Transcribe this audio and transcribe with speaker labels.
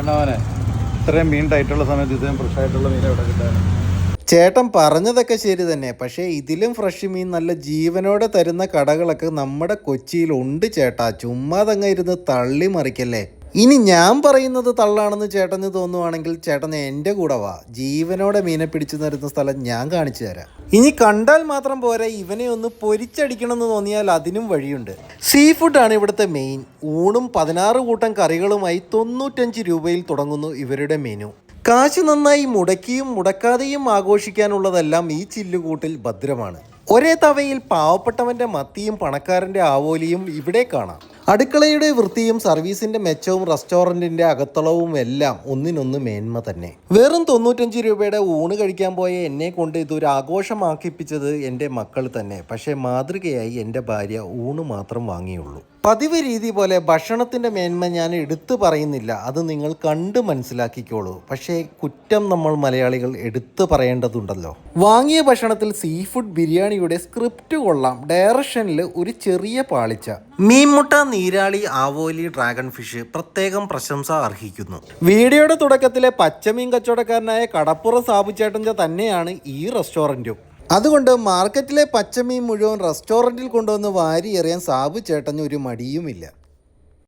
Speaker 1: പൊന്നവനെ ഇത്രയും മീൻ ടൈറ്റുള്ള സമയത്ത് ഇത്രയും ഫ്രഷ് ആയിട്ടുള്ള മീൻ എവിടെ കിട്ടാനും.
Speaker 2: ചേട്ടൻ പറഞ്ഞതൊക്കെ ശരി തന്നെ. പക്ഷേ ഇതിലും ഫ്രഷ് മീൻ നല്ല ജീവനോടെ തരുന്ന കടകളൊക്കെ നമ്മുടെ കൊച്ചിയിലുണ്ട് ചേട്ടാ. ചുമ്മാതങ്ങ് ഇരുന്ന് തള്ളി മറിക്കല്ലേ. ഇനി ഞാൻ പറയുന്നത് തള്ളാണെന്ന് ചേട്ടന് തോന്നുവാണെങ്കിൽ ചേട്ടൻ എൻ്റെ കൂടെ വാ. ജീവനോടെ മീനെ പിടിച്ചു തരുന്ന സ്ഥലം ഞാൻ കാണിച്ചു തരാം. ഇനി കണ്ടാൽ മാത്രം പോരാ, ഇവനെ ഒന്ന് പൊരിച്ചടിക്കണമെന്ന് തോന്നിയാൽ അതിനും വഴിയുണ്ട്. സീ ഫുഡാണ് ഇവിടുത്തെ മെയിൻ. ഊണും 16 കൂട്ടം കറികളുമായി 95 രൂപയിൽ തുടങ്ങുന്നു ഇവരുടെ മെനു. കാശ് നന്നായി മുടക്കിയും മുടക്കാതെയും ആഘോഷിക്കാനുള്ളതെല്ലാം ഈ ചില്ലുകൂട്ടിൽ ഭദ്രമാണ്. ഒരേ തവയിൽ പാവപ്പെട്ടവൻ്റെ മത്തിയും പണക്കാരൻ്റെ ആവോലിയും ഇവിടെ കാണാം. അടുക്കളയുടെ വൃത്തിയും സർവീസിൻ്റെ മെച്ചവും റെസ്റ്റോറൻറ്റിൻ്റെ അകത്തളവും എല്ലാം ഒന്നിനൊന്ന് മേന്മ തന്നെ. വെറും 95 രൂപയുടെ ഊണ് കഴിക്കാൻ പോയ എന്നെ കൊണ്ട് ഇതൊരു ആഘോഷമാക്കിപ്പിച്ചത് എൻ്റെ മക്കൾ തന്നെ. പക്ഷേ മാതൃകയായി എൻ്റെ ഭാര്യ ഊണ് മാത്രം വാങ്ങിയുള്ളൂ. പതിവ് രീതി പോലെ ഭക്ഷണത്തിൻ്റെ മേന്മ ഞാൻ എടുത്തു പറയുന്നില്ല, അത് നിങ്ങൾ കണ്ട് മനസ്സിലാക്കിക്കോളൂ. പക്ഷേ കുറ്റം നമ്മൾ മലയാളികൾ എടുത്തു പറയേണ്ടതുണ്ടല്ലോ. വാങ്ങിയ ഭക്ഷണത്തിൽ സീ ഫുഡ് ബിരിയാണിയുടെ സ്ക്രിപ്റ്റ് കൊള്ളാം, ഡയറക്ഷനിൽ ഒരു ചെറിയ പാളിച്ച. മീൻമുട്ട, നീരാളി, ആവോലി, ഡ്രാഗൺ ഫിഷ് പ്രത്യേകം പ്രശംസ അർഹിക്കുന്നു. വീഡിയോയുടെ തുടക്കത്തിലെ പച്ചമീൻ കച്ചവടക്കാരനായ കടപ്പുറം സാബുചേട്ടൻ്റെ തന്നെയാണ് ഈ റെസ്റ്റോറൻറ്റും. അതുകൊണ്ട് മാർക്കറ്റിലെ പച്ചമീൻ മുഴുവൻ റെസ്റ്റോറൻറ്റിൽ കൊണ്ടുവന്ന് വാരി എറിയാൻ സാബു ചേട്ടന് ഒരു മടിയുമില്ല.